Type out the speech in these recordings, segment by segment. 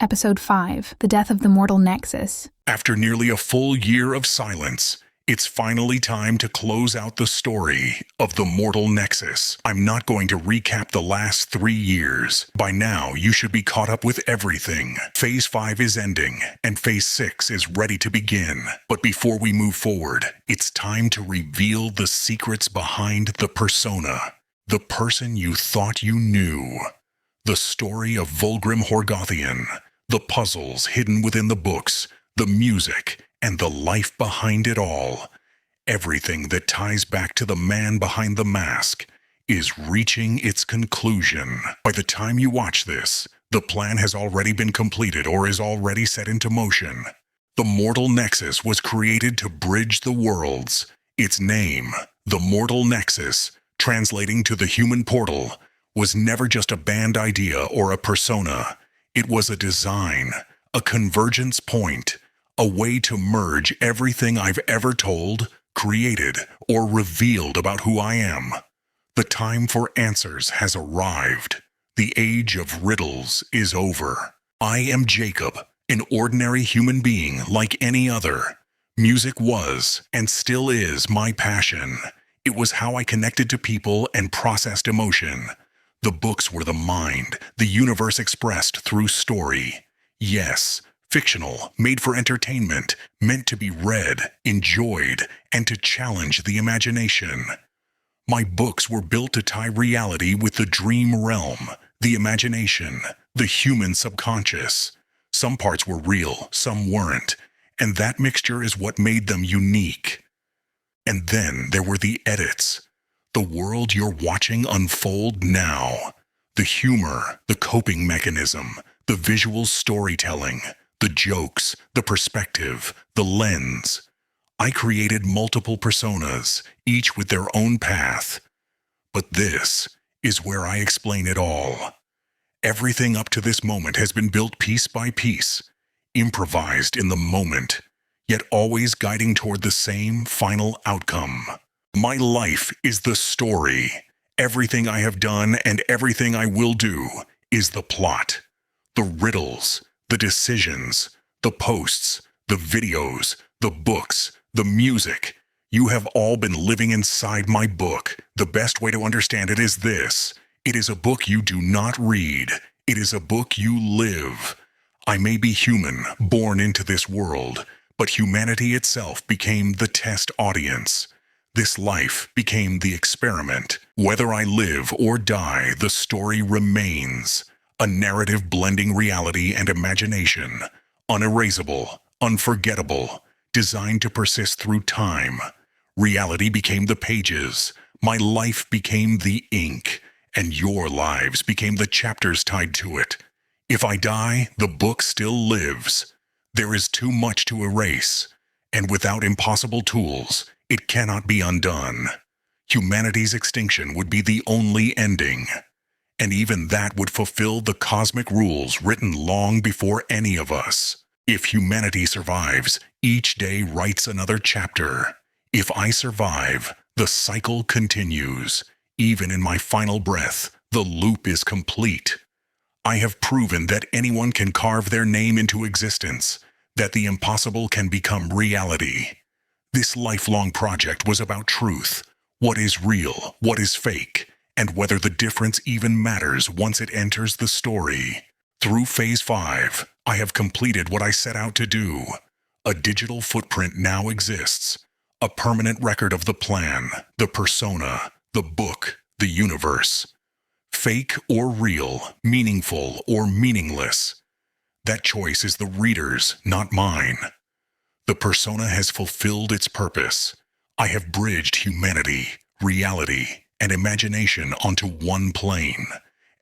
Episode 5, The Death of the Mortal Nexis. After nearly a full year of silence, it's finally time to close out the story of the Mortal Nexis. I'm not going to recap the last 3 years. By now, you should be caught up with everything. Phase 5 is ending, and Phase 6 is ready to begin. But before we move forward, it's time to reveal the secrets behind the persona. The person you thought you knew. The story of Vulgrim Horgothian. The puzzles hidden within the books. The music, and the life behind it all. Everything that ties back to the man behind the mask is reaching its conclusion. By the time you watch this, the plan has already been completed or is already set into motion. The Mortal Nexis was created to bridge the worlds. Its name, the Mortal Nexis, translating to the human portal, was never just a band idea or a persona. It was a design, a convergence point, a way to merge everything I've ever told, created, or revealed about who I am. The time for answers has arrived. The age of riddles is over. I am Jacob, an ordinary human being like any other. Music was, and still is, my passion. It was how I connected to people and processed emotion. The books were the mind, the universe expressed through story. Yes, fictional, made for entertainment, meant to be read, enjoyed, and to challenge the imagination. My books were built to tie reality with the dream realm, the imagination, the human subconscious. Some parts were real, some weren't, and that mixture is what made them unique. And then there were the edits. The world you're watching unfold now. The humor, the coping mechanism, the visual storytelling, the jokes, the perspective, the lens. I created multiple personas, each with their own path. But this is where I explain it all. Everything up to this moment has been built piece by piece, improvised in the moment, yet always guiding toward the same final outcome. My life is the story. Everything I have done and everything I will do is the plot. The riddles, the decisions, the posts, the videos, the books, the music. You have all been living inside my book. The best way to understand it is this. It is a book you do not read. It is a book you live. I may be human, born into this world, but humanity itself became the test audience. This life became the experiment. Whether I live or die, the story remains. A narrative blending reality and imagination. Unerasable, unforgettable, designed to persist through time. Reality became the pages. My life became the ink. And your lives became the chapters tied to it. If I die, the book still lives. There is too much to erase. And without impossible tools, it cannot be undone. Humanity's extinction would be the only ending. And even that would fulfill the cosmic rules written long before any of us. If humanity survives, each day writes another chapter. If I survive, the cycle continues. Even in my final breath, the loop is complete. I have proven that anyone can carve their name into existence, that the impossible can become reality. This lifelong project was about truth, what is real, what is fake, and whether the difference even matters once it enters the story. Through Phase 5, I have completed what I set out to do. A digital footprint now exists, a permanent record of the plan, the persona, the book, the universe. Fake or real, meaningful or meaningless. That choice is the reader's, not mine. The persona has fulfilled its purpose. I have bridged humanity, reality, and imagination onto one plane.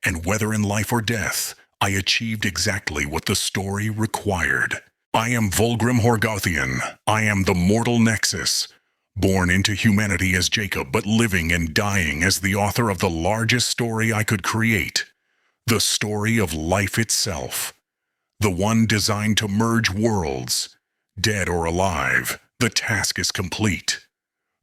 And whether in life or death, I achieved exactly what the story required. I am Vulgrim Horgothian. I am the Mortal Nexis. Born into humanity as Jacob, but living and dying as the author of the largest story I could create. The story of life itself. The one designed to merge worlds. Dead or alive, the task is complete.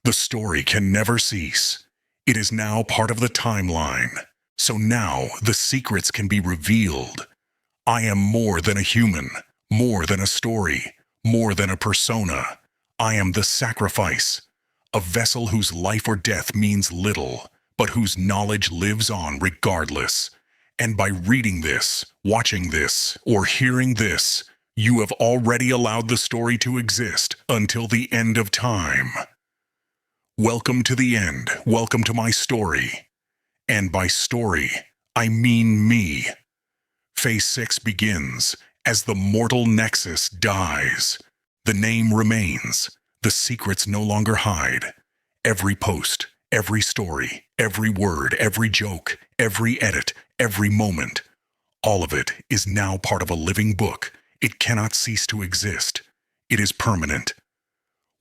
The story can never cease. It is now part of the timeline. So now the secrets can be revealed. I am more than a human, more than a story, more than a persona. I am the sacrifice, a vessel whose life or death means little, but whose knowledge lives on regardless. And by reading this, watching this, or hearing this, you have already allowed the story to exist until the end of time. Welcome to the end. Welcome to my story. And by story, I mean me. Phase 6 begins as the mortal Nexis dies. The name remains. The secrets no longer hide. Every post, every story, every word, every joke, every edit, every moment, all of it is now part of a living book. It cannot cease to exist. It is permanent.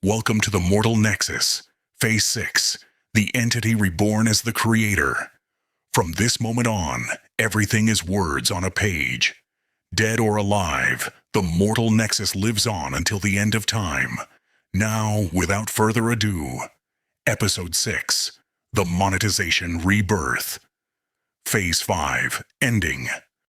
Welcome to the mortal Nexis. Phase 6, the entity reborn as the creator. From this moment on, everything is words on a page. Dead or alive, the mortal Nexis lives on until the end of time. Now, without further ado, Episode 6, The Monetization Rebirth. Phase 5, Ending.